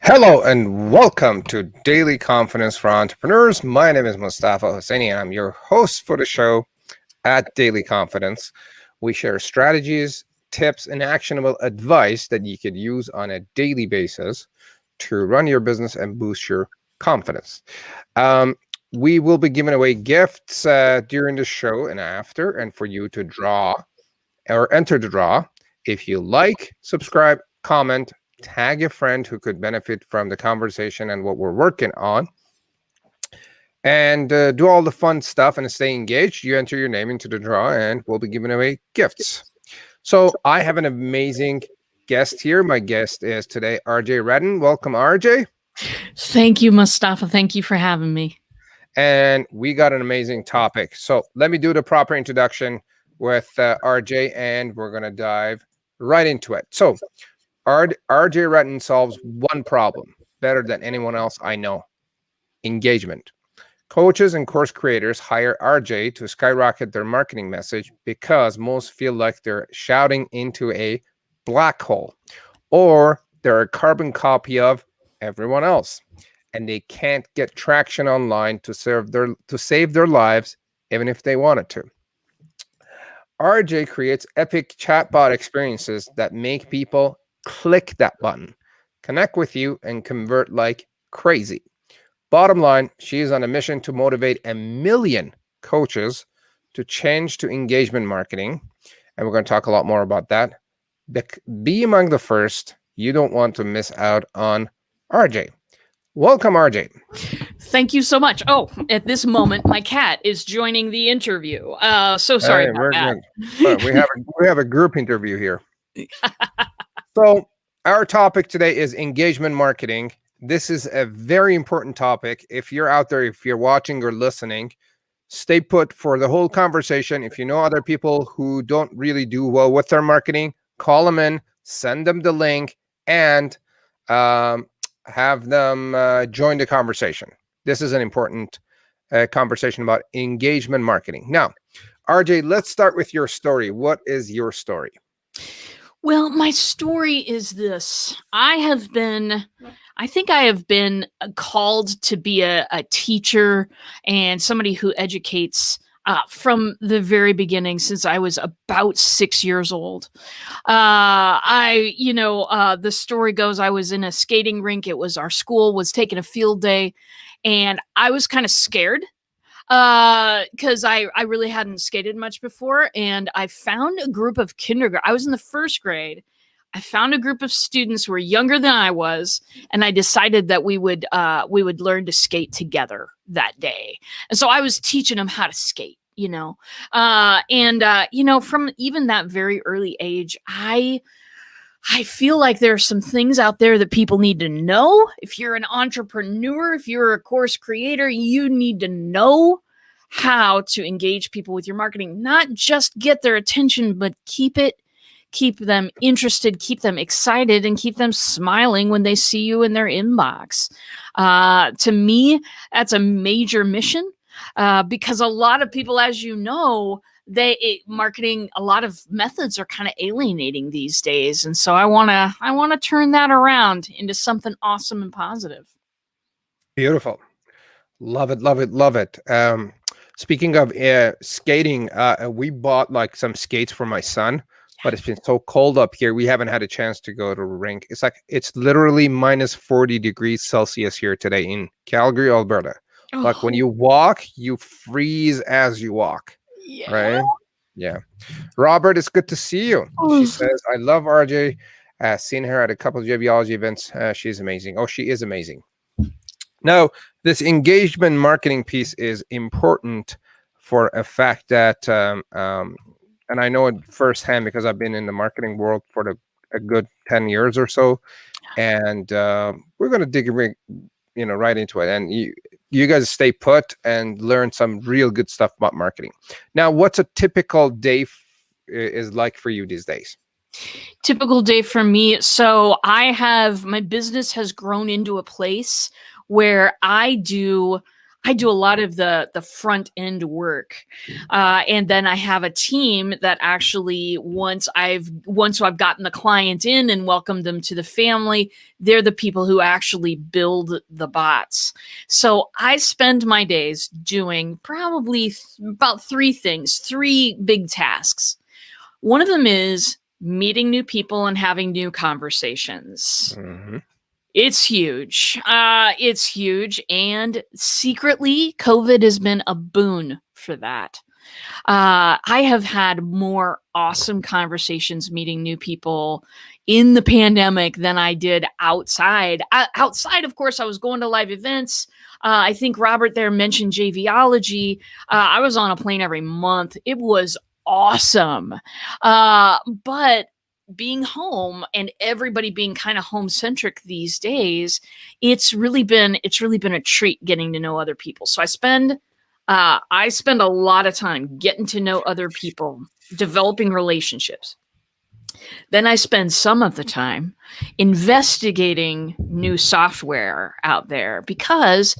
Hello and welcome to Daily Confidence for Entrepreneurs. My name is Mustafa Hosseini and I'm your host for the show at Daily Confidence. We share strategies, tips, and actionable advice that you could use on a daily basis to run your business and boost your confidence. We will be giving away gifts during the show and after, and for you to draw or enter the draw. If you like, subscribe, comment, tag a friend who could benefit from the conversation and what we're working on, and do all the fun stuff and stay engaged. You enter your name into the draw and we'll be giving away gifts. So I have an amazing guest here. My guest is today RJ Redden. Welcome, RJ. Thank you, Mustafa. Thank you for having me. And we got an amazing topic. So let me do the proper introduction with RJ, and we're going to dive right into it. So RJ Redden solves one problem better than anyone else I know: engagement. Coaches and course creators hire RJ to skyrocket their marketing message because most feel like they're shouting into a black hole, or they're a carbon copy of everyone else, and they can't get traction online to save their lives, even if they wanted to. RJ creates epic chatbot experiences that make people click that button, connect with you, and convert like crazy. Bottom line, she is on a mission to motivate 1 million coaches to change to engagement marketing. And we're going to talk a lot more about that. Be among the first. You don't want to miss out on RJ. Welcome, RJ. Thank you so much. Oh, at this moment, my cat is joining the interview. So sorry about that. Good. We have a group interview here. So our topic today is engagement marketing. This is a very important topic. If you're out there, if you're watching or listening, stay put for the whole conversation. If you know other people who don't really do well with their marketing, call them in, send them the link, and have them join the conversation. This is an important conversation about engagement marketing. Now, RJ, let's start with your story. What is your story? Well, my story is this. I think I have been called to be a teacher and somebody who educates from the very beginning, since I was about 6 years old. The story goes, I was in a skating rink. Our school was taking a field day, and I was kind of scared because I really hadn't skated much before. And I found a group of I was in the first grade. I found a group of students who were younger than I was, and I decided that we would learn to skate together that day. And so I was teaching them how to skate, from even that very early age, I feel like there are some things out there that people need to know. If you're an entrepreneur, if you're a course creator, you need to know how to engage people with your marketing, not just get their attention, but keep them interested, keep them excited, and keep them smiling when they see you in their inbox. To me, that's a major mission because a lot of people, as you know, marketing, a lot of methods are kind of alienating these days. And so I want to turn that around into something awesome and positive. Beautiful. Love it, love it, love it. Speaking of skating, we bought like some skates for my son, but it's been so cold up here. We haven't had a chance to go to a rink. It's literally minus 40 degrees Celsius here today in Calgary, Alberta. Oh. Like when you walk, you freeze as you walk. Yeah. Right? Yeah. Robert, it's good to see you. Oh. She says, I love RJ. Seen her at a couple of JBology events. She's amazing. Oh, she is amazing. Now, this engagement marketing piece is important for a fact that, and I know it firsthand because I've been in the marketing world for a good 10 years or so. And we're going to dig right into it. And you guys stay put and learn some real good stuff about marketing. Now, what's a typical day is like for you these days? Typical day for me. So my business has grown into a place where I do I do a lot of the front end work, and then I have a team that actually once I've gotten the client in and welcomed them to the family, they're the people who actually build the bots. So I spend my days doing probably about three big tasks. One of them is meeting new people and having new conversations. Mhm. It's huge. It's huge. And secretly, COVID has been a boon for that. I have had more awesome conversations meeting new people in the pandemic than I did outside. Outside, of course, I was going to live events. I think Robert there mentioned JVology. I was on a plane every month. It was awesome. But being home and everybody being kind of home centric these days, it's really been a treat getting to know other people. So I spend a lot of time getting to know other people, developing relationships. Then I spend some of the time investigating new software out there because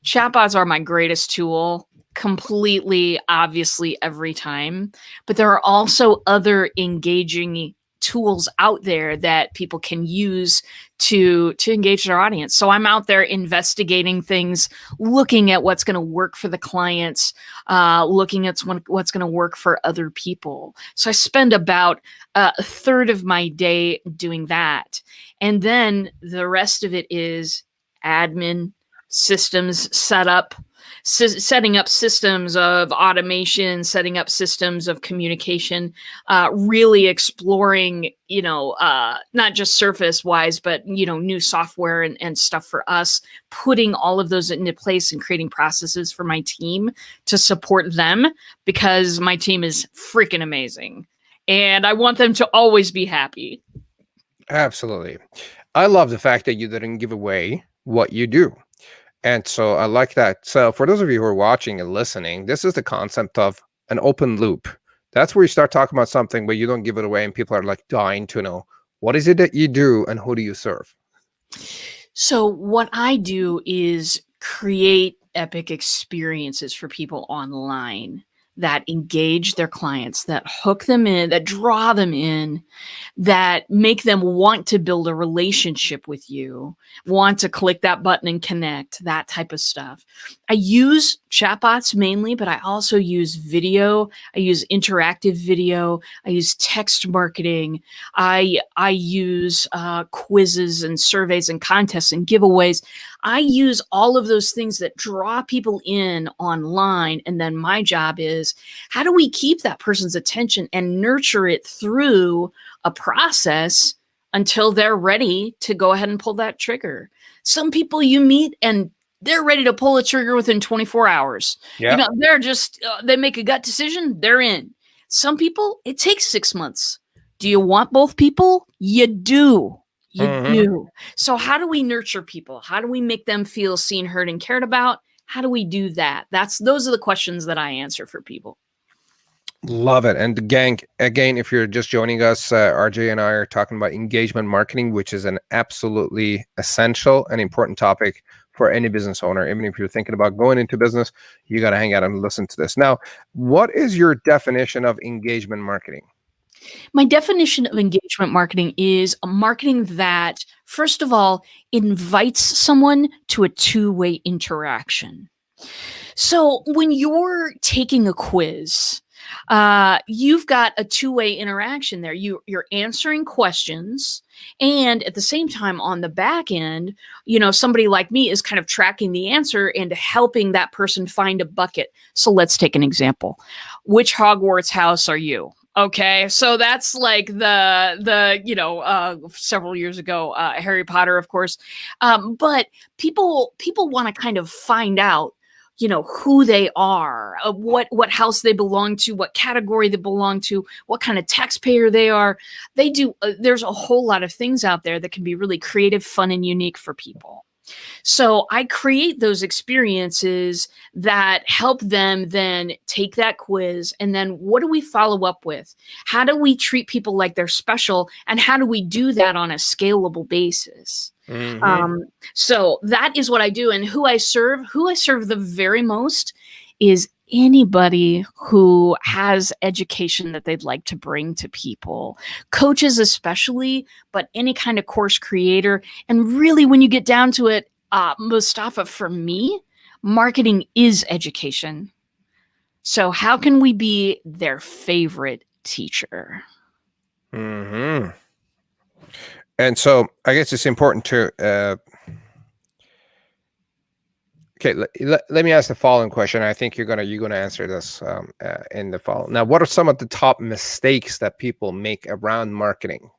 chatbots are my greatest tool completely, obviously, every time. But there are also other engaging tools out there that people can use to engage their audience. So I'm out there investigating things, looking at what's going to work for the clients, looking at what's going to work for other people. So I spend about a third of my day doing that. And then the rest of it is admin, systems setup, setting up systems of automation, setting up systems of communication, really exploring, not just surface wise, but, new software and stuff for us, putting all of those into place and creating processes for my team to support them because my team is freaking amazing. And I want them to always be happy. Absolutely. I love the fact that you didn't give away what you do. And so I like that. So for those of you who are watching and listening, this is the concept of an open loop. That's where you start talking about something, but you don't give it away and people are like dying to know, what is it that you do and who do you serve? So what I do is create epic experiences for people online that engage their clients, that hook them in, that draw them in, that make them want to build a relationship with you, want to click that button and connect, that type of stuff. I use chatbots mainly, but I also use video. I use interactive video. I use text marketing. I use quizzes and surveys and contests and giveaways. I use all of those things that draw people in online. And then my job is, how do we keep that person's attention and nurture it through a process until they're ready to go ahead and pull that trigger? Some people you meet and they're ready to pull a trigger within 24 hours. Yeah. They're just, they make a gut decision, they're in. Some people, it takes 6 months. Do you want both people? You do. You do. So how do we nurture people? How do we make them feel seen, heard, and cared about? How do we do that? Those are the questions that I answer for people. Love it. And gang, again, if you're just joining us, RJ and I are talking about engagement marketing, which is an absolutely essential and important topic for any business owner. Even if you're thinking about going into business, you got to hang out and listen to this. Now, what is your definition of engagement marketing? My definition of engagement marketing is a marketing that, first of all, invites someone to a two-way interaction. So when you're taking a quiz, you've got a two-way interaction there. You're answering questions, and at the same time, on the back end, somebody like me is kind of tracking the answer and helping that person find a bucket. So let's take an example. Which Hogwarts house are you? Okay, so that's like the several years ago, Harry Potter, of course. But people want to kind of find out, who they are, what house they belong to, what category they belong to, what kind of taxpayer they are. They do. There's a whole lot of things out there that can be really creative, fun, and unique for people. So I create those experiences that help them then take that quiz. And then what do we follow up with? How do we treat people like they're special? And how do we do that on a scalable basis? Mm-hmm. So that is what I do. And who I serve the very most is anybody who has education that they'd like to bring to people, coaches especially, but any kind of course creator. And really, when you get down to it, Mustafa, for me, marketing is education. So how can we be their favorite teacher? Mm-hmm. And so I guess it's important to okay, let me ask the following question. I think you're gonna answer this in the follow. Now, what are some of the top mistakes that people make around marketing?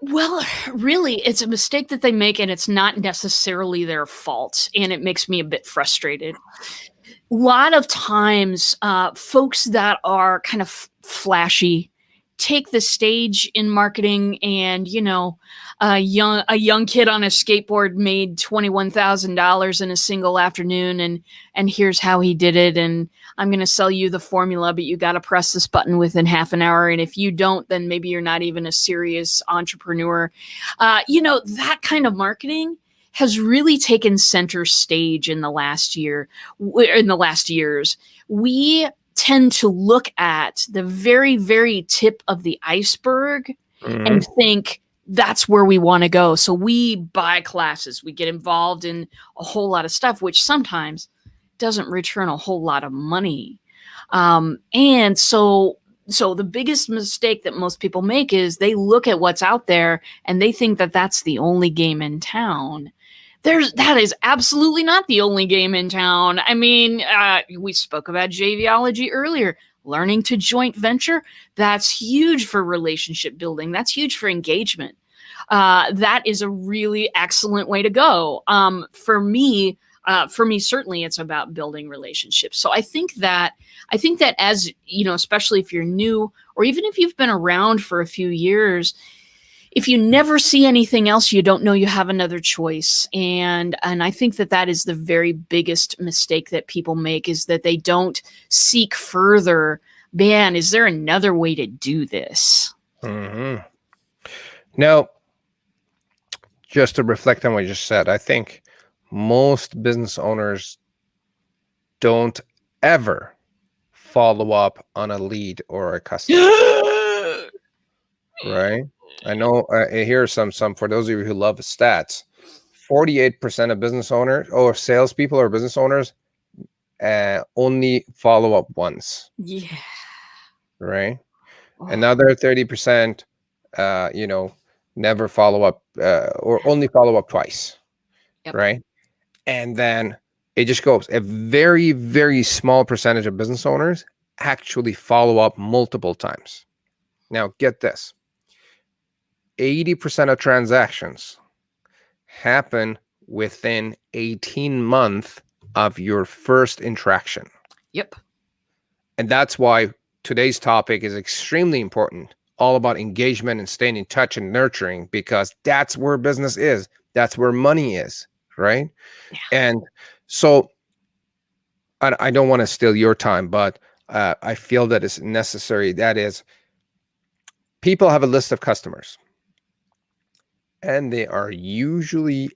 Well, really, it's a mistake that they make, and it's not necessarily their fault, and it makes me a bit frustrated. A lot of times, folks that are kind of flashy take the stage in marketing, and a young kid on a skateboard made $21,000 in a single afternoon, and here's how he did it, and I'm going to sell you the formula, but you got to press this button within half an hour, and if you don't, then maybe you're not even a serious entrepreneur. That kind of marketing has really taken center stage in the last years. We tend to look at the very, very tip of the iceberg and think that's where we want to go. So we buy classes, we get involved in a whole lot of stuff, which sometimes doesn't return a whole lot of money. And so the biggest mistake that most people make is they look at what's out there and they think that that's the only game in town. That is absolutely not the only game in town. I mean, we spoke about JVology earlier. Learning to joint venture, that's huge for relationship building. That's huge for engagement. That is a really excellent way to go. For me, certainly it's about building relationships. So I think that as, especially if you're new, or even if you've been around for a few years, if you never see anything else, you don't know you have another choice. And I think that is the very biggest mistake that people make, is that they don't seek further. Man, is there another way to do this? Mm-hmm. Now, just to reflect on what you just said, I think most business owners don't ever follow up on a lead or a customer. Right? I know here are some for those of you who love stats. 48% of business owners or salespeople or business owners only follow up once. Yeah. Right? Another 30%, never follow up or only follow up twice. Yep. Right? And then it just goes. A very, very small percentage of business owners actually follow up multiple times. Now, get this. 80% of transactions happen within 18 months of your first interaction. Yep. And that's why today's topic is extremely important, all about engagement and staying in touch and nurturing, because that's where business is. That's where money is, right? Yeah. And so I don't want to steal your time, but I feel that it's necessary. That is, people have a list of customers, and they are usually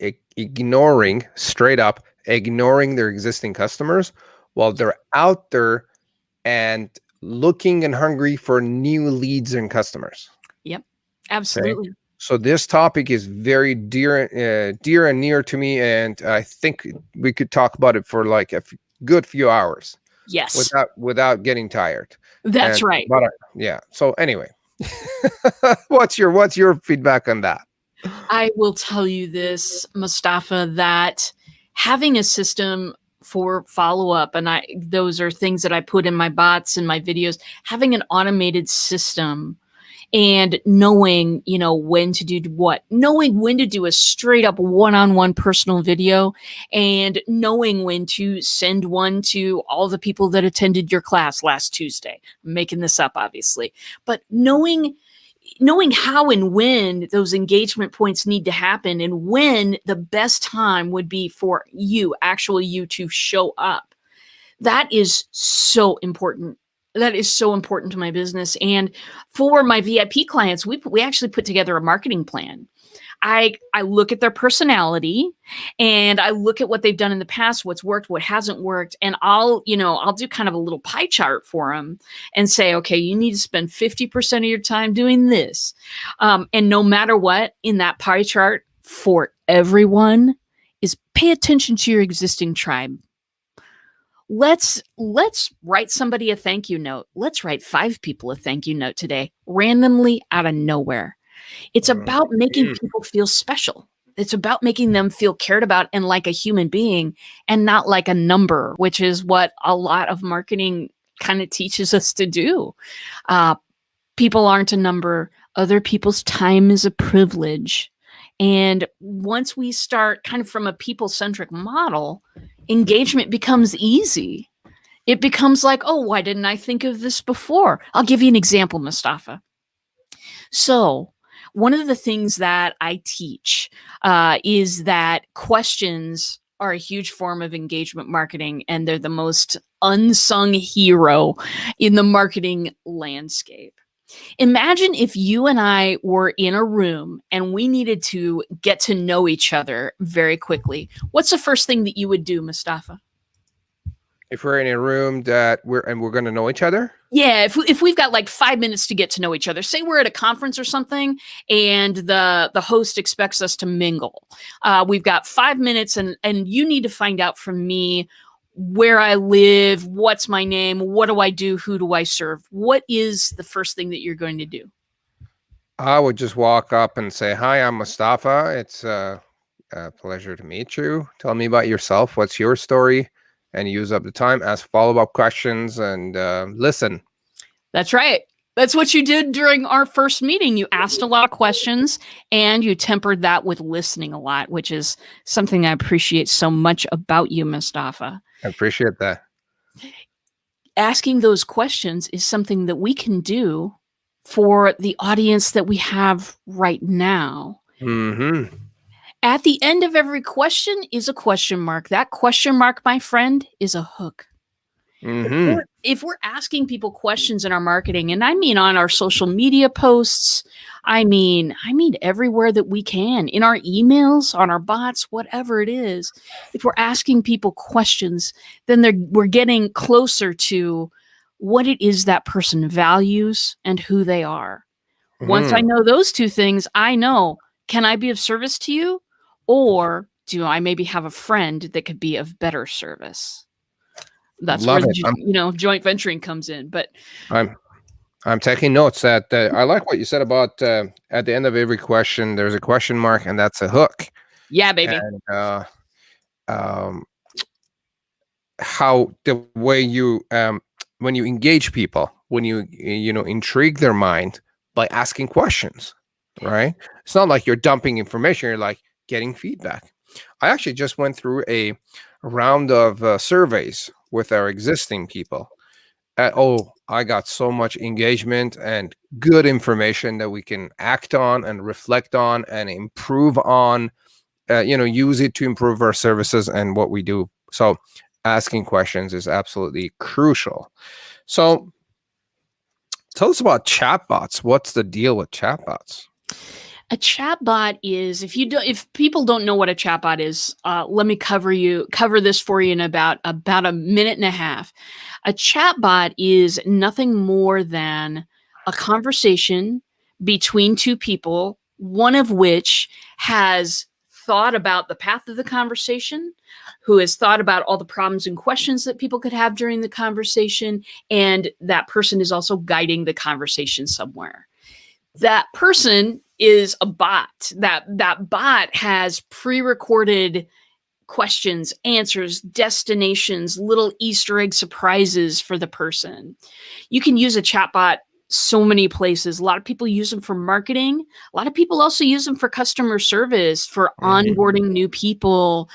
straight up ignoring their existing customers while they're out there and looking and hungry for new leads and customers. Yep, absolutely. Okay? So this topic is very dear and near to me, and I think we could talk about it for like a good few hours. Yes. Without getting tired. That's right. But yeah. So anyway, what's your feedback on that? I will tell you this, Mustafa, that having a system for follow-up, and those are things that I put in my bots and my videos, having an automated system and knowing, when to do what, knowing when to do a straight up one-on-one personal video, and knowing when to send one to all the people that attended your class last Tuesday. I'm making this up, obviously, but knowing how and when those engagement points need to happen, and when the best time would be for you to show up. That is so important. That is so important to my business. And for my VIP clients, we actually put together a marketing plan. I look at their personality, and I look at what they've done in the past, what's worked, what hasn't worked, and I'll do kind of a little pie chart for them and say, okay, you need to spend 50% of your time doing this. And no matter what, in that pie chart for everyone is pay attention to your existing tribe. Let's write somebody a thank you note. Let's write 5 people a thank you note today, randomly out of nowhere. It's about making people feel special. It's about making them feel cared about and like a human being and not like a number, which is what a lot of marketing kind of teaches us to do. People aren't a number. Other people's time is a privilege. And once we start kind of from a people-centric model, engagement becomes easy. It becomes like, oh, why didn't I think of this before? I'll give you an example, Mustafa. So one of the things that I teach is that questions are a huge form of engagement marketing, and they're the most unsung hero in the marketing landscape. Imagine if you and I were in a room and we needed to get to know each other very quickly. What's the first thing that you would do, Mustafa? If we're in a room that we're going to know each other? Yeah, if we've got like 5 minutes to get to know each other, say we're at a conference or something, and the host expects us to mingle. We've got 5 minutes, and you need to find out from me where I live, what's my name, what do I do, who do I serve? What is the first thing that you're going to do? I would just walk up and say, hi, I'm Mustafa. It's a pleasure to meet you. Tell me about yourself. What's your story? And use up the time, ask follow-up questions, and listen. That's right. That's what you did during our first meeting. You asked a lot of questions, and you tempered that with listening a lot, which is something I appreciate so much about you, Mustafa. I appreciate that. Asking those questions is something that we can do for the audience that we have right now. Mm-hmm. At the end of every question is a question mark. That question mark, my friend, is a hook. Mm-hmm. If we're asking people questions in our marketing, and I mean on our social media posts, I mean everywhere that we can, in our emails, on our bots, whatever it is, if we're asking people questions, then we're getting closer to what it is that person values and who they are. Once I know those two things, I know, can I be of service to you? Or do I maybe have a friend that could be of better service? That's where joint venturing comes in. But I'm taking notes. That I like what you said about at the end of every question, there's a question mark, and that's a hook. Yeah, baby. And how the way you when you engage people, when you intrigue their mind by asking questions, right? It's not like you're dumping information. You're like getting feedback. I actually just went through a round of surveys with our existing people. I got so much engagement and good information that we can act on and reflect on and improve on, use it to improve our services and what we do. So asking questions is absolutely crucial. So tell us about chatbots. What's the deal with chatbots? A chatbot is, if people don't know what a chatbot is, let me cover this for you in about a minute and a half. A chatbot is nothing more than a conversation between two people, one of which has thought about the path of the conversation, who has thought about all the problems and questions that people could have during the conversation, and that person is also guiding the conversation somewhere. That person is a bot. That bot has pre-recorded questions, answers, destinations, little Easter egg surprises for the person. You can use a chatbot so many places. A lot of people use them for marketing. A lot of people also use them for customer service, for onboarding new people,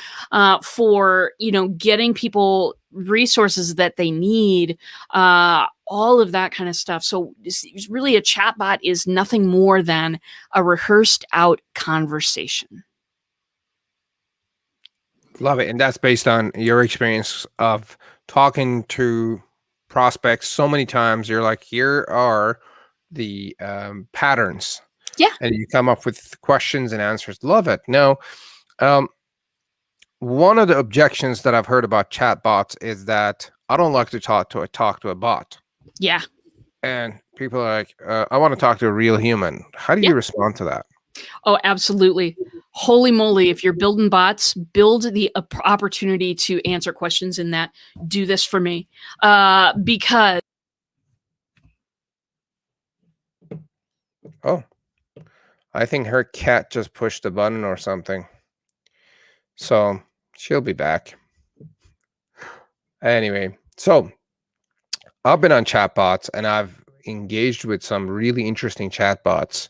for getting people resources that they need, all of that kind of stuff. So it's really, a chatbot is nothing more than a rehearsed out conversation. Love it. And that's based on your experience of talking to prospects so many times. You're like, here are the patterns Yeah. and you come up with questions and answers. Love it. Now, um, one of the objections that I've heard about chatbots is that I don't like to talk to a bot. Yeah. And people are like, I want to talk to a real human. How do you Yeah. respond to that? Oh, absolutely. Holy moly. If you're building bots, build the opportunity to answer questions in that. Do this for me. Because. Oh, I think her cat just pushed a button or something. So she'll be back. Anyway, so I've been on chatbots and I've engaged with some really interesting chatbots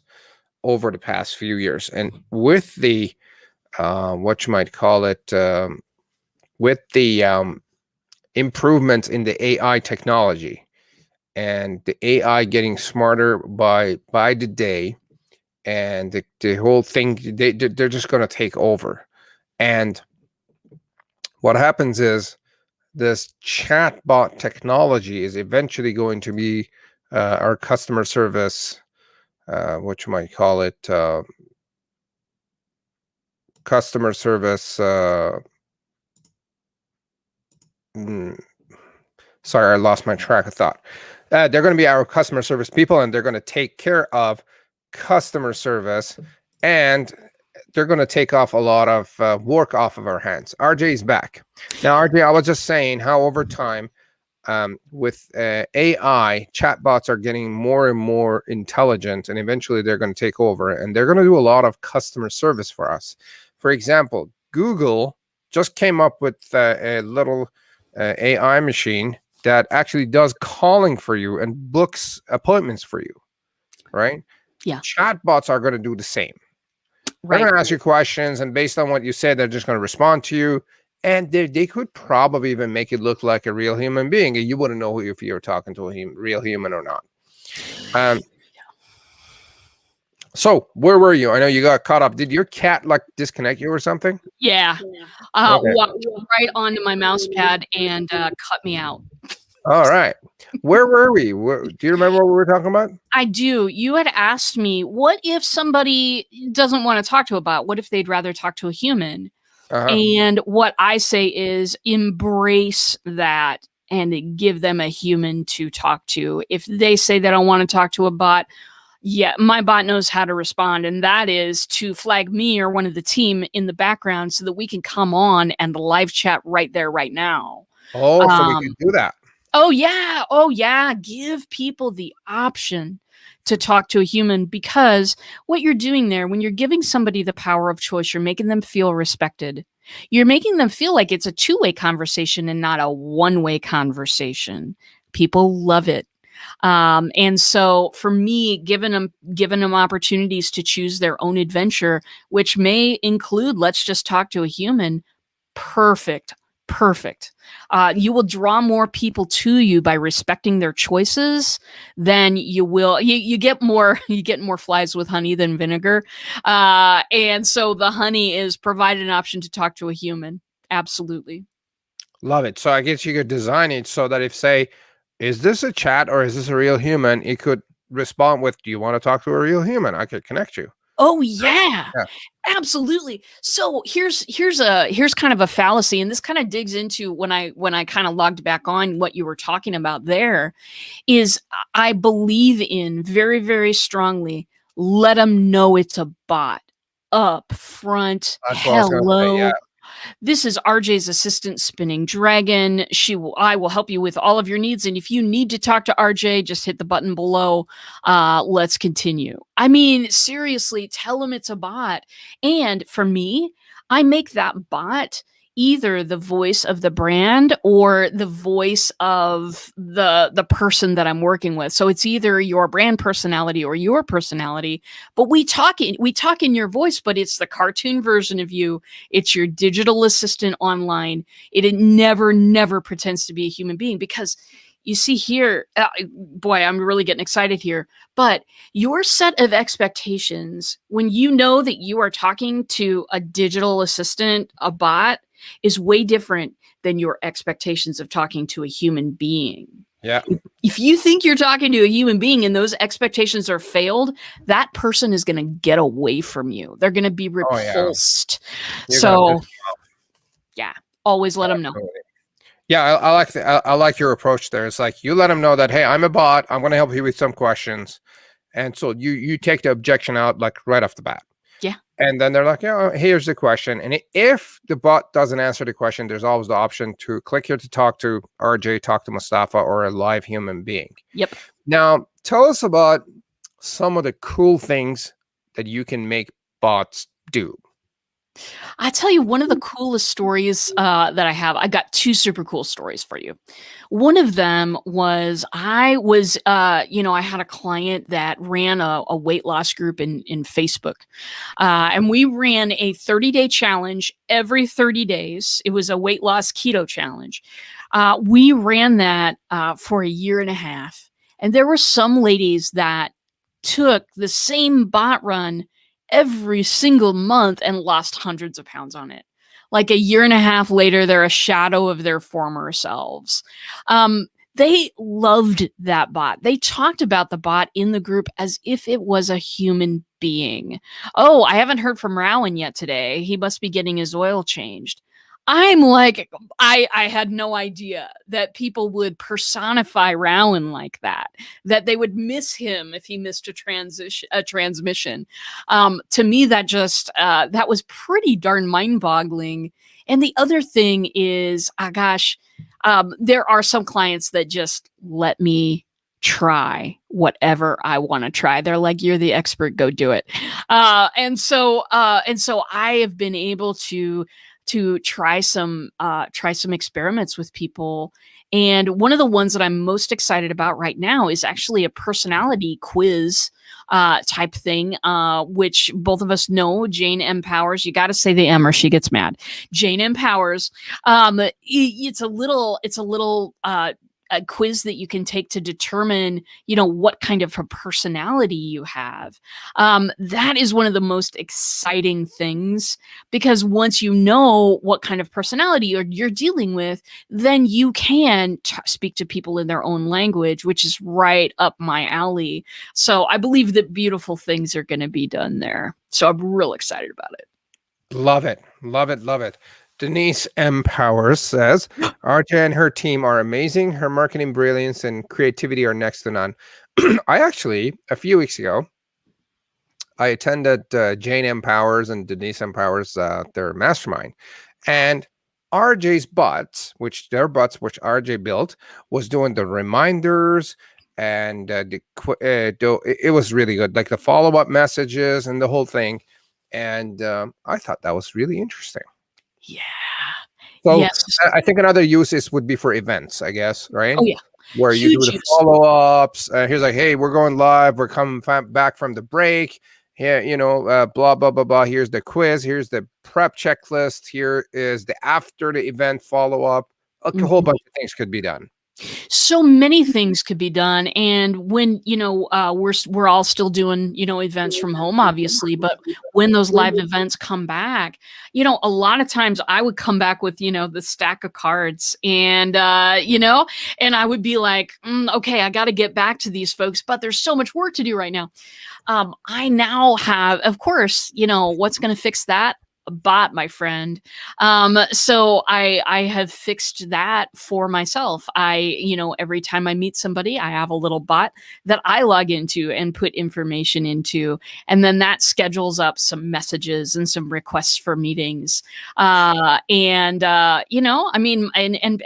over the past few years. And with the, what you might call it, with the improvements in the AI technology and the AI getting smarter by the day, and the whole thing, they're just going to take over. And what happens is this chatbot technology is eventually going to be our customer service, what you might call it, customer service. Sorry, I lost my track of thought. They're going to be our customer service people, and they're going to take care of customer service, and they're going to take off a lot of work off of our hands. RJ is back. Now, RJ, I was just saying how over time, with AI, chatbots are getting more and more intelligent, and eventually they're going to take over, and they're going to do a lot of customer service for us. For example, Google just came up with a little AI machine that actually does calling for you and books appointments for you, right? Yeah. Chatbots are going to do the same. They're Right. going to ask you questions, and based on what you said, they're just going to respond to you. And they could probably even make it look like a real human being, and you wouldn't know if you were talking to a real human or not. So where were you? I know you got caught up. Did your cat like disconnect you or something? Yeah. Okay. Walked right onto my mouse pad and cut me out. All right. Where were we? Do you remember what we were talking about? I do. You had asked me, what if somebody doesn't want to talk to a bot? What if they'd rather talk to a human? And what I say is embrace that and give them a human to talk to. If they say they don't want to talk to a bot, yeah, my bot knows how to respond, and that is to flag me or one of the team in the background so that we can come on and live chat right there, right now. Oh, so we can do that. Oh, yeah. Oh, yeah. Give people the option to talk to a human, because what you're doing there, when you're giving somebody the power of choice, you're making them feel respected. You're making them feel like it's a two-way conversation and not a one-way conversation. People love it. And so for me, giving them opportunities to choose their own adventure, which may include, let's just talk to a human. Perfect. You will draw more people to you by respecting their choices than you will. You get more flies with honey than vinegar. And so the honey is provide an option to talk to a human. Absolutely. Love it. So I guess you could design it so that if, say, is this a chat or is this a real human, it could respond with, do you want to talk to a real human? I could connect you. Oh, yeah. Absolutely. So here's kind of a fallacy, and this kind of digs into when I kind of logged back on what you were talking about there, is I believe in very, very strongly, let them know it's a bot up front. That's what I was gonna say, Hello. yeah. This is RJ's assistant, Spinning Dragon. I will help you with all of your needs. And if you need to talk to RJ, just hit the button below. Let's continue. I mean, seriously, tell them it's a bot. And for me, I make that bot either the voice of the brand or the voice of the person that I'm working with. So it's either your brand personality or your personality, but we talk in your voice, but it's the cartoon version of you. It's your digital assistant online. It never pretends to be a human being, because you see here, boy, I'm really getting excited here, but your set of expectations, when you know that you are talking to a digital assistant, a bot, is way different than your expectations of talking to a human being. Yeah. if you think you're talking to a human being and those expectations are failed, that person is going to get away from you. They're going to be Oh yeah, repulsed. you're gonna piss. So yeah, always let them know. Yeah, I like your approach there. It's like you let them know that, hey, I'm a bot. I'm going to help you with some questions, and so you take the objection out like right off the bat. Yeah. And then they're like, yeah, here's the question. And if the bot doesn't answer the question, there's always the option to click here to talk to RJ, talk to Mustafa, or a live human being. Yep. Now, tell us about some of the cool things that you can make bots do. I tell you, one of the coolest stories that I have, I got two super cool stories for you. One of them was I had a client that ran a weight loss group in Facebook. And we ran a 30-day challenge every 30 days. It was a weight loss keto challenge. We ran that for a year and a half. And there were some ladies that took the same bot run every single month and lost hundreds of pounds on it. Like a year and a half later, they're a shadow of their former selves. They loved that bot. They talked about the bot in the group as if it was a human being. Oh, I haven't heard from Rowan yet today. He must be getting his oil changed. I'm like, I had no idea that people would personify Rowan like that they would miss him if he missed a transmission. To me, that was pretty darn mind-boggling. And the other thing is, there are some clients that just let me try whatever I want to try. They're like, you're the expert, go do it. And so I have been able to try some experiments with people. And one of the ones that I'm most excited about right now is actually a personality quiz type thing, which both of us know. Jane M. Powers, you got to say the M or she gets mad. Jane M. Powers. It's a little a quiz that you can take to determine, what kind of a personality you have. That is one of the most exciting things, because once you know what kind of personality you're dealing with, then you can speak to people in their own language, which is right up my alley. So I believe that beautiful things are going to be done there. So I'm real excited about it. Love it. Love it. Love it. Denise M. Powers says, RJ and her team are amazing. Her marketing brilliance and creativity are next to none. I actually, a few weeks ago, I attended Jane M. Powers and Denise M. Powers, their mastermind. And RJ's bots, which RJ built, was doing the reminders, and it was really good, like the follow-up messages and the whole thing. And I thought that was really interesting. Yeah. So yes. I think another use would be for events, I guess, right? Oh yeah. Where you do the follow-ups. Here's like, hey, we're going live. We're coming back from the break. Here, blah, blah, blah, blah. Here's the quiz. Here's the prep checklist. Here is the after the event follow-up. A whole bunch of things could be done. So many things could be done. And when, we're all still doing, events from home, obviously, but when those live events come back, a lot of times I would come back with, the stack of cards and, and I would be like, okay, I got to get back to these folks, but there's so much work to do right now. I now have, of course, what's going to fix that? A bot, my friend. So I have fixed that for myself. Every time I meet somebody, I have a little bot that I log into and put information into, and then that schedules up some messages and some requests for meetings. And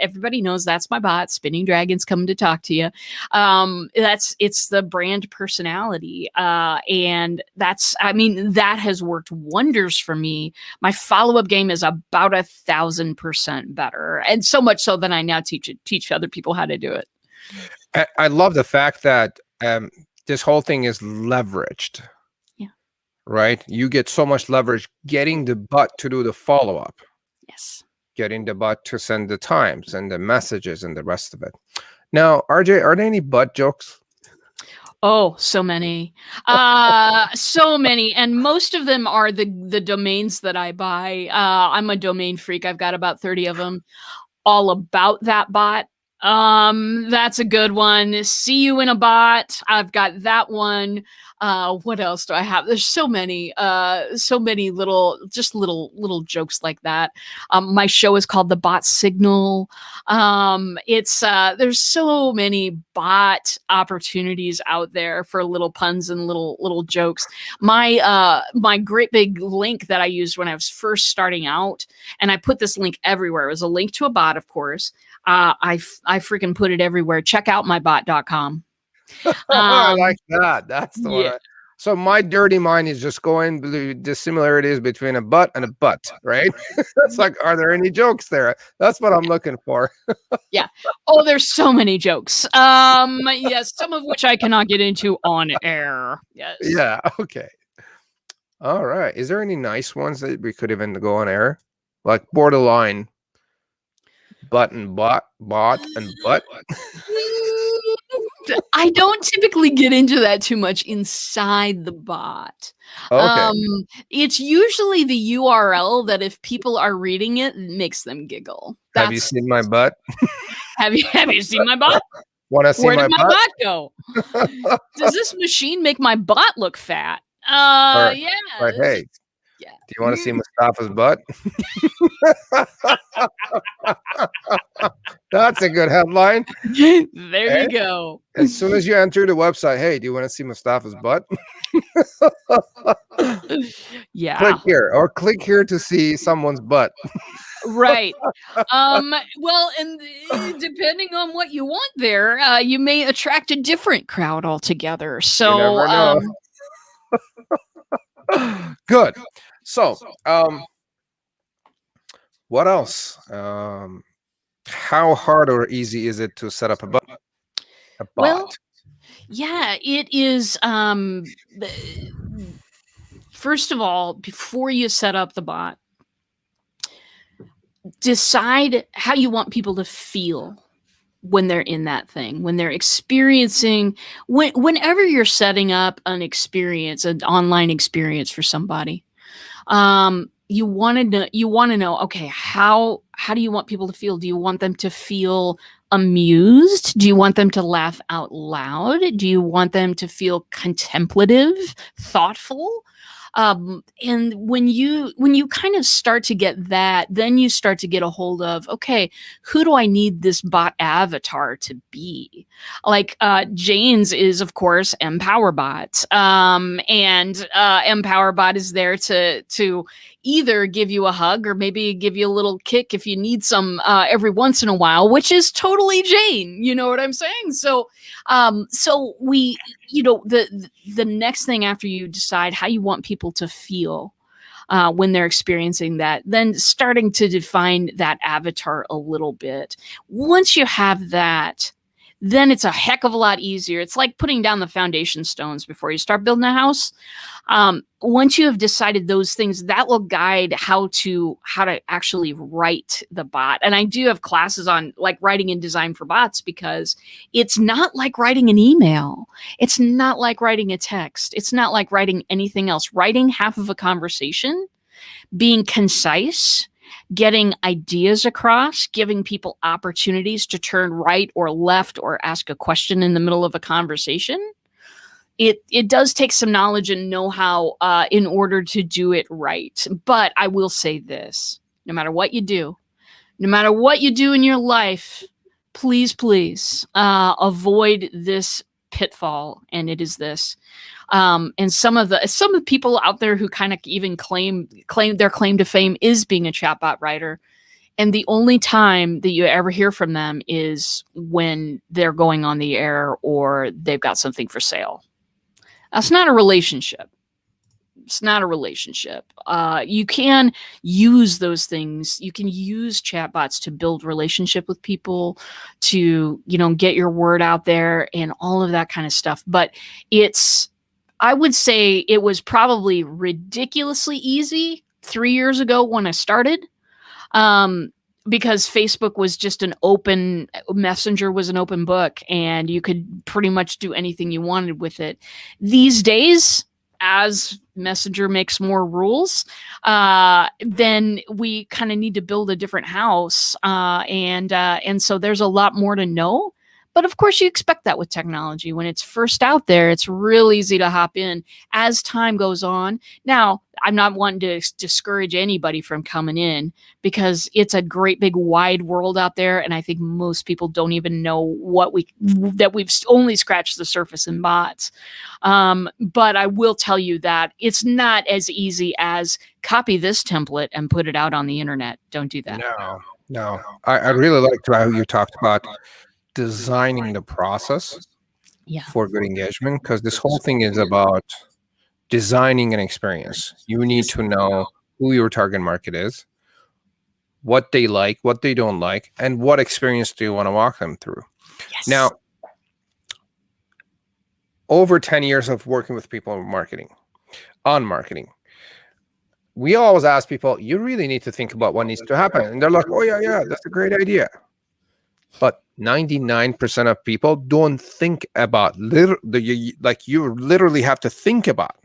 everybody knows that's my bot. Spinning Dragons coming to talk to you. It's the brand personality. And that has worked wonders for me. My follow-up game is about 1,000% better. And so much so that I now teach other people how to do it. I love the fact that this whole thing is leveraged. Yeah. Right? You get so much leverage getting the bot to do the follow-up. Yes. Getting the bot to send the times and the messages and the rest of it. Now, RJ, are there any bot jokes? Oh, so many. So many. And most of them are the domains that I buy. I'm a domain freak. I've got about 30 of them all about that bot. That's a good one. See you in a bot. I've got that one. What else do I have? There's so many little jokes like that. My show is called The Bot Signal. It's there's so many bot opportunities out there for little puns and little jokes. My great big link that I used when I was first starting out, and I put this link everywhere. It was a link to a bot, of course. I freaking put it everywhere. Check out mybot.com. I like that. That's the Yeah. one. So my dirty mind is just going the similarities between a butt and a butt, right? It's like, are there any jokes there? That's what I'm looking for. Yeah. Oh, there's so many jokes. Yes, some of which I cannot get into on air. Yes. Yeah. Okay. All right. Is there any nice ones that we could even go on air? Like borderline butt and bot and butt? I don't typically get into that too much inside the bot. Okay. It's usually the URL that if people are reading it makes them giggle. Have you seen my butt? Have you seen my bot? Want to see Where my did my butt? bot go? Does this machine make my bot look fat? Right. Yeah. Right. Hey, Yeah. do you want to see Mustafa's butt? That's a good headline. There you go. As soon as you enter the website, hey, do you want to see Mustafa's butt? Yeah. Click here or click here to see someone's butt. Right. Well, and depending on what you want there, you may attract a different crowd altogether. So, You never know. Good. So, what else? How hard or easy is it to set up a bot? Well, yeah, it is. First of all, before you set up the bot, decide how you want people to feel when they're in that thing, when they're experiencing, whenever you're setting up an experience, an online experience for somebody. You want to know, okay, how do you want people to feel? Do you want them to feel amused? Do you want them to laugh out loud? Do you want them to feel contemplative, thoughtful? And when you kind of start to get that, then you start to get a hold of, okay, who do I need this bot avatar to be? Like Jane's is, of course, EmpowerBot. And EmpowerBot is there to either give you a hug or maybe give you a little kick if you need some every once in a while, which is totally Jane. You know what I'm saying? So we, the next thing after you decide how you want people to feel when they're experiencing that, then starting to define that avatar a little bit. Once you have that, then it's a heck of a lot easier. It's like putting down the foundation stones before you start building a house. Once you have decided those things, that will guide how to actually write the bot. And I do have classes on like writing and design for bots, because it's not like writing an email. It's not like writing a text. It's not like writing anything else. Writing half of a conversation, being concise, getting ideas across, giving people opportunities to turn right or left or ask a question in the middle of a conversation. It does take some knowledge and know-how in order to do it right. But I will say this, no matter what you do in your life, please avoid this pitfall. And it is this. And some of the people out there who kind of even claim their claim to fame is being a chatbot writer. And the only time that you ever hear from them is when they're going on the air or they've got something for sale. That's not a relationship. It's not a relationship. You can use those things. You can use chatbots to build relationship with people, to, get your word out there and all of that kind of stuff. But I would say it was probably ridiculously easy 3 years ago when I started. Because Facebook was just Messenger was an open book, and you could pretty much do anything you wanted with it. These days, as Messenger makes more rules, then we kind of need to build a different house. And so there's a lot more to know. But of course, you expect that with technology. When it's first out there, it's real easy to hop in as time goes on. Now, I'm not wanting to discourage anybody from coming in because it's a great big wide world out there. And I think most people don't even know that we've only scratched the surface in bots. But I will tell you that it's not as easy as copy this template and put it out on the internet. Don't do that. No. I really liked how you talked about designing the process for good engagement, because this whole thing is about designing an experience. You need to know who your target market is, what they like, what they don't like, and what experience do you want to walk them through. Yes. Now, over 10 years of working with people on marketing, we always ask people, you really need to think about what needs to happen. And they're like, oh, yeah, that's a great idea. But 99% of people don't think about like you literally have to think about.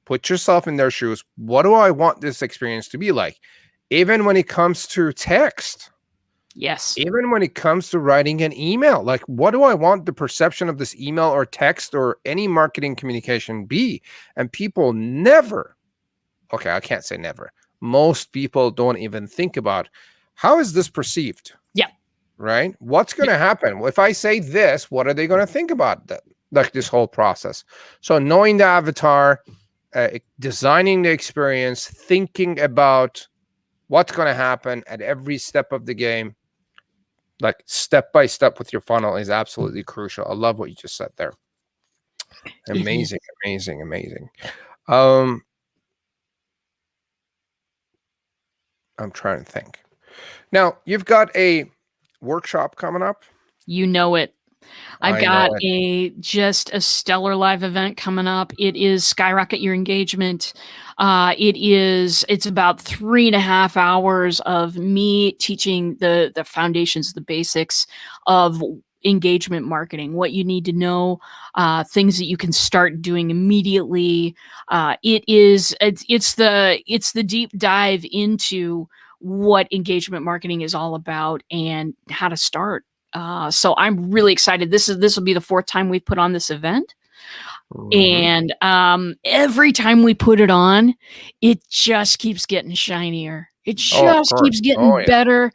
Put yourself in their shoes. What do I want this experience to be like? Even when it comes to text. Yes. Even when it comes to writing an email, like what do I want the perception of this email or text or any marketing communication be? And people never, okay, I can't say never. Most people don't even think about how is this perceived? Yeah. Right? What's going to happen? If I say this, what are they going to think about that? Like this whole process. So knowing the avatar, designing the experience, thinking about what's going to happen at every step of the game, like step by step with your funnel, is absolutely crucial. I love what you just said there. Amazing. I'm trying to think. Now, you've got a workshop coming up. You know it. I've got just a stellar live event coming up. It is Skyrocket Your Engagement. It's about 3.5 hours of me teaching the foundations, the basics of engagement marketing, what you need to know, things that you can start doing immediately. It's the deep dive into what engagement marketing is all about and how to start. So I'm really excited. This will be the 4th time we've put on this event. And every time we put it on, it just keeps getting shinier. It just keeps getting better.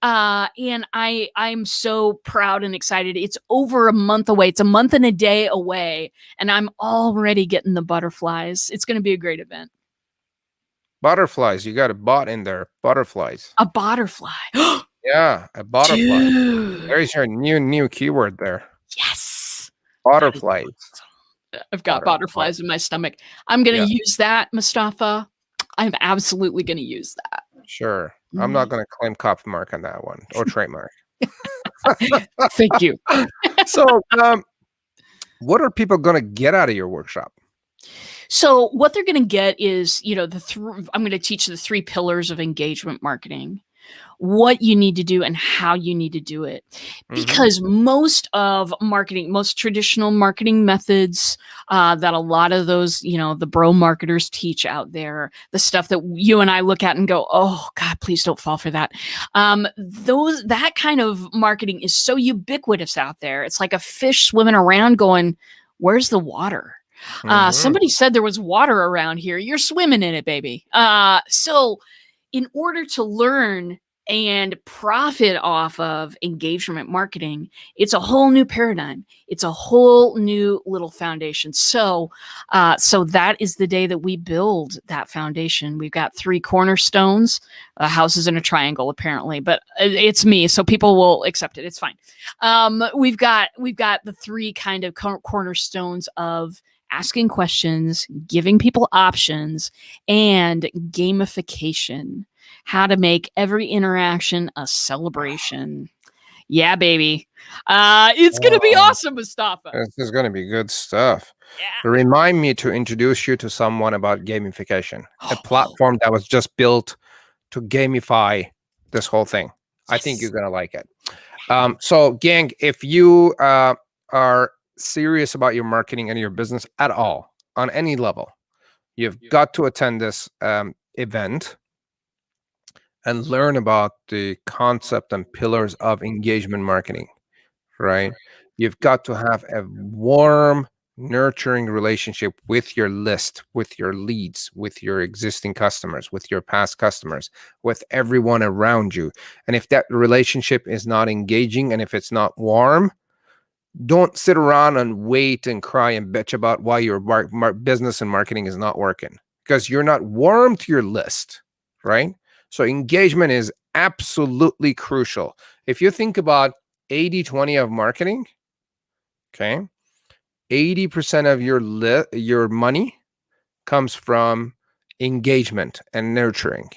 And I'm so proud and excited. It's over a month away. It's a month and a day away. And I'm already getting the butterflies. It's going to be a great event. Butterflies. You got a bot in there. Butterflies. A butterfly. Yeah, a butterfly. Dude. There's your new keyword there. Yes. Butterflies. I've got butterflies in my stomach. I'm going to use that, Mustafa. I'm absolutely going to use that. Sure. I'm not going to claim copy mark on that one or trademark. Thank you. So, what are people going to get out of your workshop? So what they're going to get is, I'm going to teach the 3 pillars of engagement marketing, what you need to do and how you need to do it. Because most traditional marketing methods that a lot of those, the bro marketers teach out there, the stuff that you and I look at and go, oh God, please don't fall for that. That kind of marketing is so ubiquitous out there. It's like a fish swimming around going, where's the water? Somebody said there was water around here. You're swimming in it, baby. So in order to learn and profit off of engagement marketing, it's a whole new paradigm. It's a whole new little foundation. So that is the day that we build that foundation. We've got 3 cornerstones. A house is in a triangle, apparently, but it's me, so people will accept it. It's fine. We've got the 3 kind of cornerstones of asking questions, giving people options, and gamification. How to make every interaction a celebration. Yeah, baby. It's going to be awesome, Mustafa. This is going to be good stuff. Yeah. Remind me to introduce you to someone about gamification, a platform that was just built to gamify this whole thing. Yes. I think you're going to like it. So, gang, if you are serious about your marketing and your business at all, on any level, You've got to attend this event and learn about the concept and pillars of engagement marketing, right? You've got to have a warm, nurturing relationship with your list, with your leads, with your existing customers, with your past customers, with everyone around you. And if that relationship is not engaging and if it's not warm, don't sit around and wait and cry and bitch about why your business and marketing is not working because you're not warm to your list, right? So engagement is absolutely crucial. If you think about 80-20 of marketing, okay, 80% of your money comes from engagement and nurturing,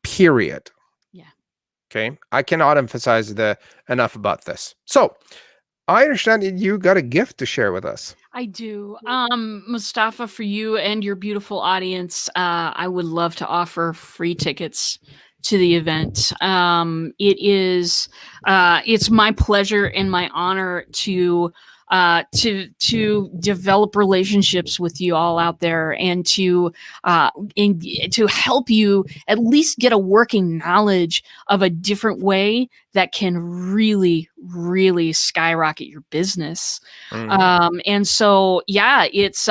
period. Yeah. Okay, I cannot emphasize enough about this. So I understand that you got a gift to share with us. I do. Mustafa, for you and your beautiful audience, I would love to offer free tickets to the event. It's my pleasure and my honor to develop relationships with you all out there and to help you at least get a working knowledge of a different way that can really, really skyrocket your business. And so, yeah, it's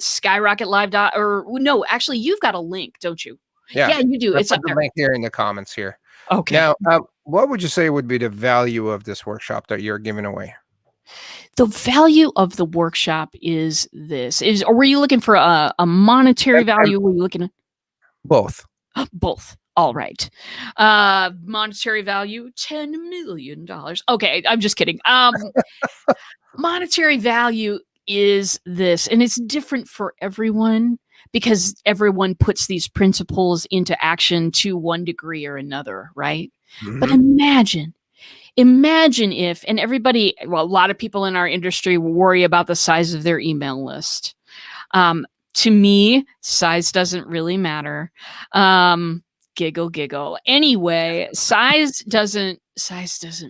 skyrocket live or no, actually you've got a link, don't you? Yeah, you do. It's put up the there. link here in the comments here. Okay. Now, what would you say would be the value of this workshop that you're giving away? The value of the workshop is this. Or were you looking for a monetary value? Were you looking at both? Both. All right. Monetary value, $10 million. Okay, I'm just kidding. Monetary value is this, and it's different for everyone because everyone puts these principles into action to one degree or another, right? Mm-hmm. But imagine if, and everybody, well, a lot of people in our industry worry about the size of their email list. To me, size doesn't really matter. Giggle. Anyway, size doesn't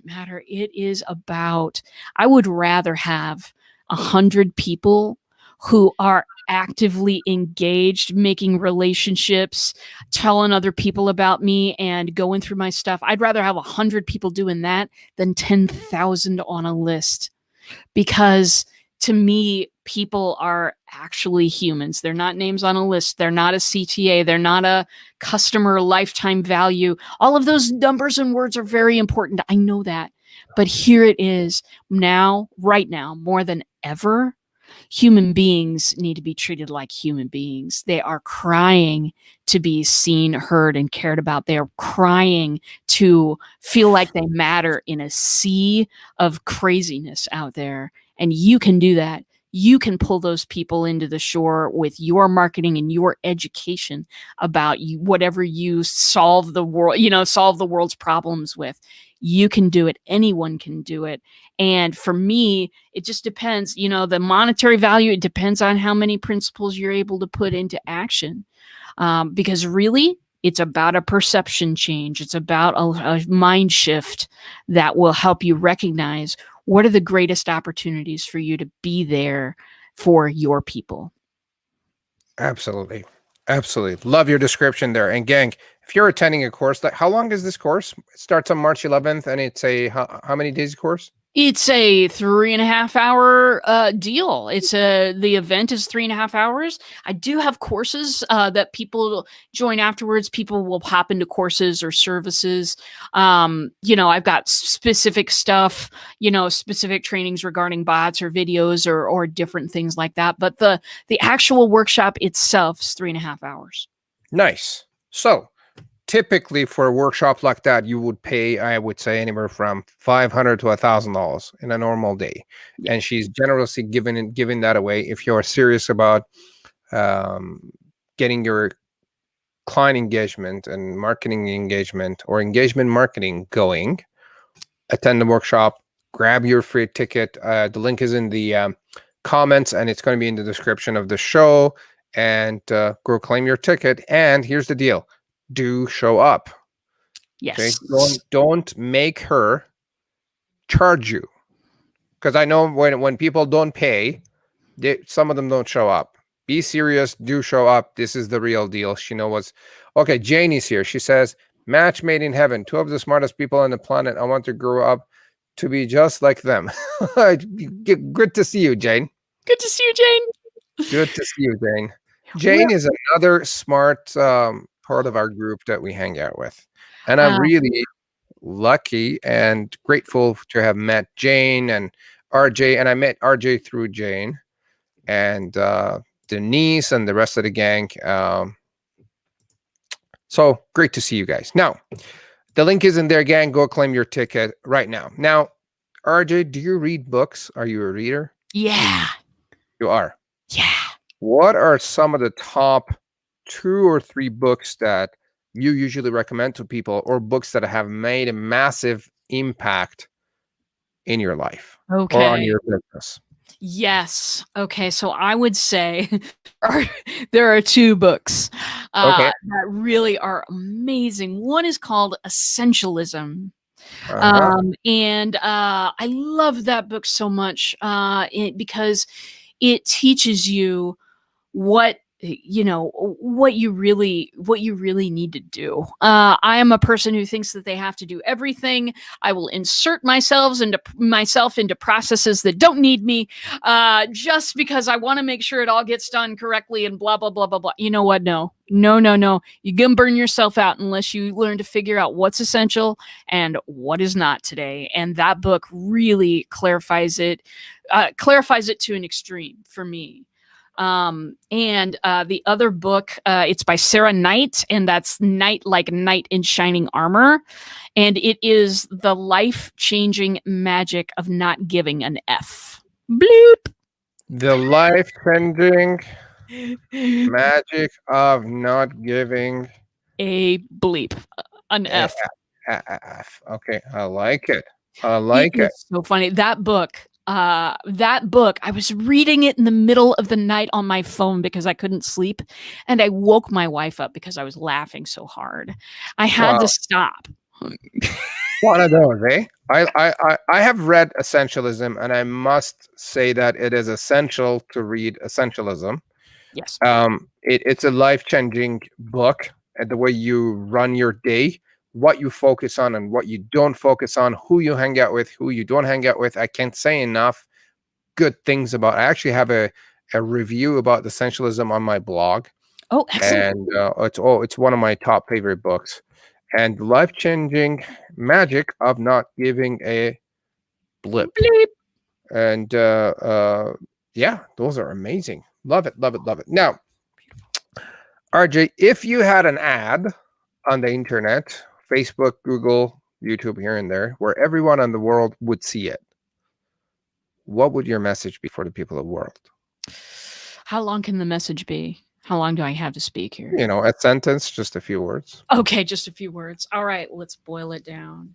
matter. It is about, I would rather have 100 people who are actively engaged, making relationships, telling other people about me and going through my stuff. I'd rather have 100 people doing that than 10,000 on a list, because to me, people are actually humans. They're not names on a list. They're not a CTA. They're not a customer lifetime value. All of those numbers and words are very important. I know that. But here it is now, right now, more than ever, human beings need to be treated like human beings. They are crying to be seen, heard, and cared about. They are crying to feel like they matter in a sea of craziness out there. And you can do that. You can pull those people into the shore with your marketing and your education about whatever you solve the world's problems with. You can do it. Anyone can do it. And for me, it just depends. The monetary value, it depends on how many principles you're able to put into action. Because really, it's about a perception change. It's about a mind shift that will help you recognize what are the greatest opportunities for you to be there for your people. Absolutely. Love your description there. And gang, if you're attending a course, how long is this course? It starts on March 11th and it's how many days course? It's a 3.5 hour deal. The event is 3.5 hours. I do have courses that people join afterwards. People will hop into courses or services. I've got specific stuff, specific trainings regarding bots or videos or different things like that. But the actual workshop itself is 3.5 hours. Nice. So typically for a workshop like that, you would pay, I would say, anywhere from $500 to $1,000 in a normal day. Yeah. And she's generously giving that away. If you're serious about getting your client engagement and marketing engagement or engagement marketing going, attend the workshop, grab your free ticket. The link is in the comments and it's going to be in the description of the show, and go claim your ticket. And here's the deal. Do show up. Yes. Okay? Don't make her charge you, because I know when people don't pay, some of them don't show up. Be serious. Do show up. This is the real deal. She knows what's okay. Janie's here. She says, "Match made in heaven. Two of the smartest people on the planet. I want to grow up to be just like them." Good to see you, Jane. Good to see you, Jane. Good to see you, Jane. Jane is another smart part of our group that we hang out with, and I'm really lucky and grateful to have met Jane and RJ. And I met RJ through Jane and Denise and the rest of the gang. So great to see you guys. Now, the link is in there, gang. Go claim your ticket right now. Now, RJ, do you read books? Are you a reader? Yeah. You are? Yeah. What are some of the top 2 or 3 books that you usually recommend to people, or books that have made a massive impact in your life or on your business? Yes. Okay. So I would say there are 2 books that really are amazing. One is called Essentialism. And I love that book so much because it teaches you what you really need to do. I am a person who thinks that they have to do everything. I will insert myself into processes that don't need me, just because I want to make sure it all gets done correctly and blah blah blah blah blah. You know what? No. You're gonna burn yourself out unless you learn to figure out what's essential and what is not today. And that book really clarifies it to an extreme for me. And the other book, it's by Sarah Knight, and that's Knight like Knight in Shining Armor. And it is the life-changing magic of not giving an F. Bloop. The life-changing magic of not giving a bleep, an F. Okay, I like it. It's so funny. That book, I was reading it in the middle of the night on my phone because I couldn't sleep, and I woke my wife up because I was laughing so hard. I had to stop. One of those, eh? I have read Essentialism, and I must say that it is essential to read Essentialism. Yes. It's a life-changing book, and the way you run your day, what you focus on and what you don't focus on, who you hang out with, who you don't hang out with. I can't say enough good things about. I actually have a review about Essentialism on my blog. Oh, excellent. And it's one of my top favorite books. And life-changing magic of not giving a blip. Bleep. And yeah, those are amazing. Love it. Now, RJ, if you had an ad on the internet, Facebook, Google, YouTube, here and there, where everyone in the world would see it, what would your message be for the people of the world? How long can the message be? How long do I have to speak here? A sentence, just a few words. Okay, just a few words. All right, let's boil it down.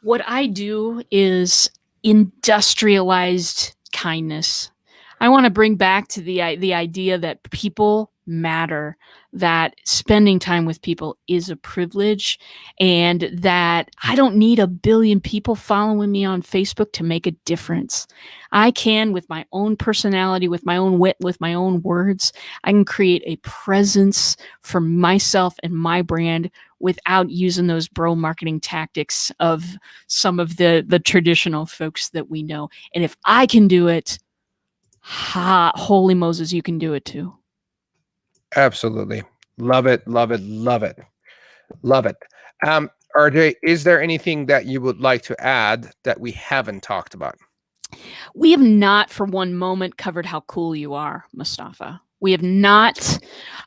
What I do is industrialized kindness. I want to bring back to the idea that people matter, that spending time with people is a privilege, and that I don't need 1 billion people following me on Facebook to make a difference. I can, with my own personality, with my own wit, with my own words, I can create a presence for myself and my brand without using those bro marketing tactics of some of the traditional folks that we know. And if I can do it, holy Moses, you can do it too. Absolutely. Love it. RJ, is there anything that you would like to add that we haven't talked about? We have not for one moment covered how cool you are, Mustafa. We have not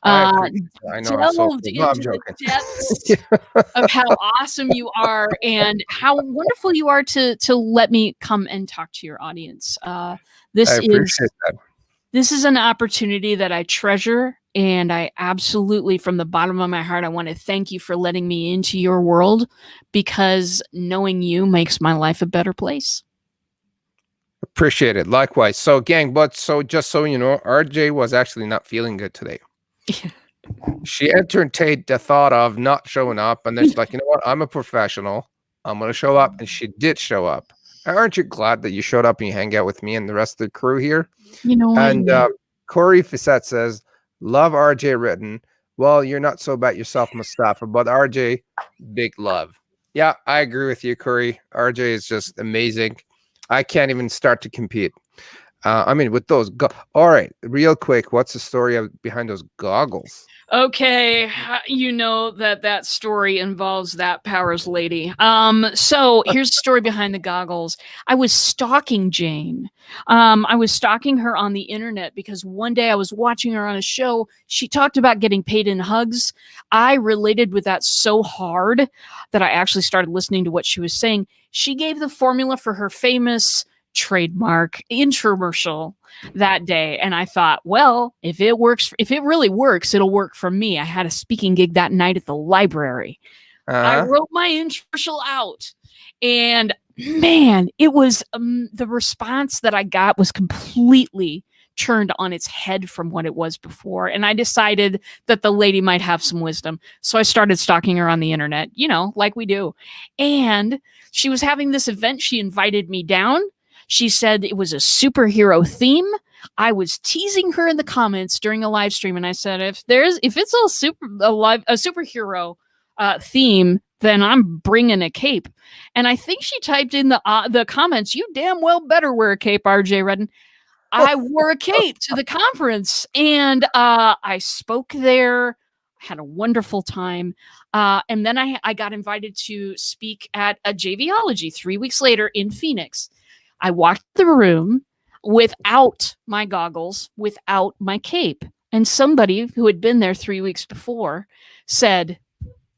delved into the depths of how awesome you are and how wonderful you are to let me come and talk to your audience. This is an opportunity that I treasure, and I absolutely, from the bottom of my heart, I want to thank you for letting me into your world, because knowing you makes my life a better place. Appreciate it. Likewise. So, gang, just so you know, RJ was actually not feeling good today. She entertained the thought of not showing up, and then she's like, you know what? I'm a professional. I'm going to show up. And she did show up. Aren't you glad that you showed up and you hang out with me and the rest of the crew here? You know what? And Corey Fissette says, love RJ Redden. Well, you're not so about yourself, Mustafa, but RJ, big love. Yeah, I agree with you, Corey. RJ is just amazing. I can't even start to compete. I mean, with those. All right, real quick, what's the story behind those goggles? Okay, you know that story involves that powers lady. So here's the story behind the goggles. I was stalking Jane. I was stalking her on the internet because one day I was watching her on a show. She talked about getting paid in hugs. I related with that so hard that I actually started listening to what she was saying. She gave the formula for her famous trademark infomercial that day, and I thought, well, if it really works, it'll work for me. I had a speaking gig that night at the library. I wrote my infomercial out, and man, it was the response that I got was completely turned on its head from what it was before, and I decided that the lady might have some wisdom, so I started stalking her on the internet, like we do. And she was having this event. She invited me down. She said it was a superhero theme. I was teasing her in the comments during a live stream, and I said, if it's a superhero theme, then I'm bringing a cape. And I think she typed in the comments, "You damn well better wear a cape, RJ Redden." I wore a cape to the conference, and I spoke there. Had a wonderful time. And then I got invited to speak at a JVology 3 weeks later in Phoenix. I walked the room without my goggles, without my cape. And somebody who had been there 3 weeks before said,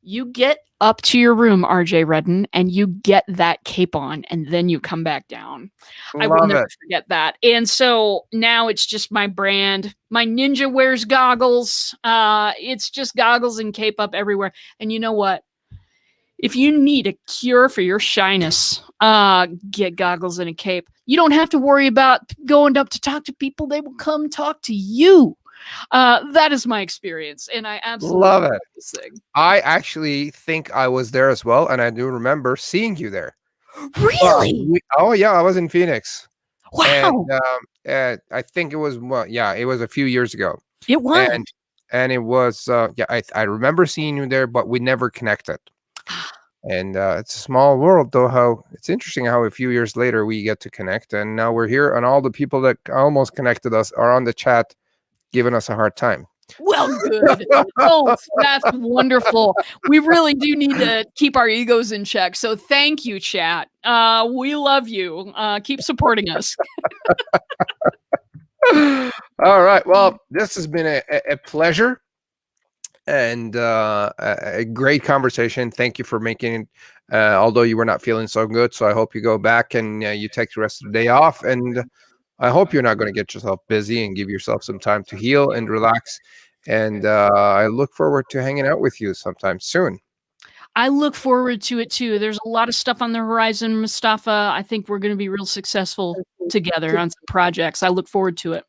"You get up to your room, RJ Redden, and you get that cape on, and then you come back down." I will never forget that. And so now it's just my brand. My ninja wears goggles. It's just goggles and cape up everywhere. And you know what? If you need a cure for your shyness, get goggles and a cape. You don't have to worry about going up to talk to people. They will come talk to you. That is my experience, and I absolutely love it. This thing. I actually think I was there as well, and I do remember seeing you there. Really? Oh yeah, I was in Phoenix. Wow. And I think it was it was a few years ago. It was. And it was I remember seeing you there, but we never connected. And it's a small world, though. How it's interesting how a few years later we get to connect, and now we're here, and all the people that almost connected us are on the chat, giving us a hard time. Well, good. Oh, that's wonderful. We really do need to keep our egos in check. So thank you, chat. We love you. Keep supporting us. All right. Well, this has been a pleasure and a great conversation. Thank you for making it, although you were not feeling so good. So I hope you go back and you take the rest of the day off. And I hope you're not going to get yourself busy and give yourself some time to heal and relax. And I look forward to hanging out with you sometime soon. I look forward to it too. There's a lot of stuff on the horizon, Mustafa. I think we're going to be real successful together on some projects. I look forward to it.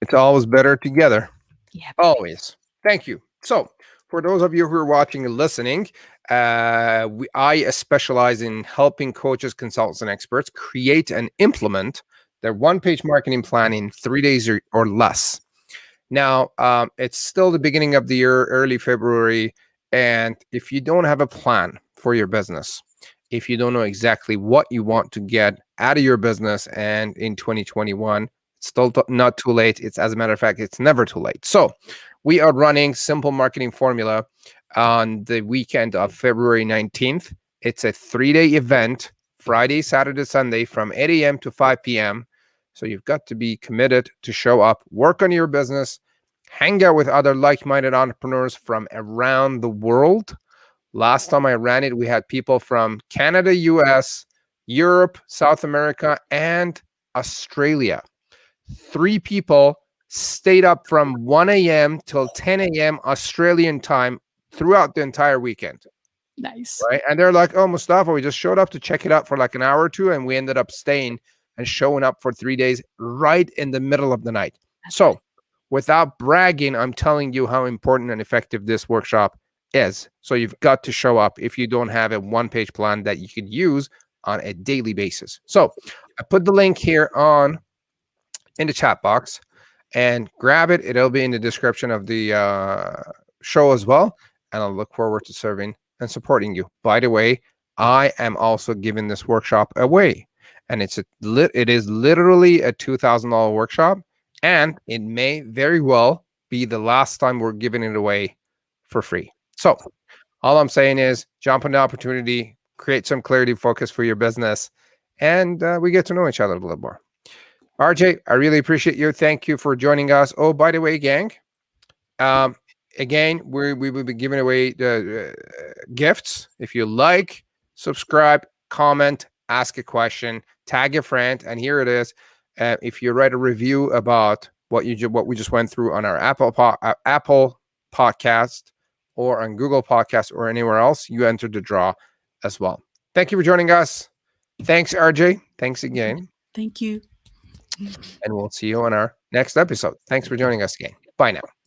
It's always better together. Yeah. Always. Thank you. So for those of you who are watching and listening, I specialize in helping coaches, consultants, and experts create and implement their one-page marketing plan in 3 days or less. Now, it's still the beginning of the year, early February, and if you don't have a plan for your business, if you don't know exactly what you want to get out of your business and in 2021, it's still not too late. It's, as a matter of fact, it's never too late. So we are running Simple Marketing Formula on the weekend of February 19th. It's a 3-day event, Friday, Saturday, Sunday, from 8 a.m. to 5 p.m. So you've got to be committed to show up, work on your business, hang out with other like-minded entrepreneurs from around the world. Last time I ran it, we had people from Canada, US, Europe, South America, and Australia. 3 people stayed up from 1 a.m. till 10 a.m. Australian time throughout the entire weekend. Nice. Right? And they're like, "Oh, Mustafa, we just showed up to check it out for like an hour or two, and we ended up staying and showing up for 3 days right in the middle of the night." So without bragging, I'm telling you how important and effective this workshop is. So you've got to show up if you don't have a one-page plan that you could use on a daily basis. So I put the link here in the chat box, and grab it. It'll be in the description of the show as well. And I'll look forward to serving and supporting you. By the way, I am also giving this workshop away, and it is literally a $2,000 workshop, and it may very well be the last time we're giving it away for free. So all I'm saying is jump on the opportunity, create some clarity, focus for your business, and we get to know each other a little more. RJ, I really appreciate you. Thank you for joining us. Oh, by the way, gang, again, we will be giving away gifts. If you like, subscribe, comment, ask a question, tag a friend, and here it is. If you write a review about what we just went through on our Apple podcast or on Google Podcast or anywhere else, you enter the draw as well. Thank you for joining us. Thanks, RJ. Thanks again. Thank you. And we'll see you on our next episode. Thanks for joining us again. Bye now.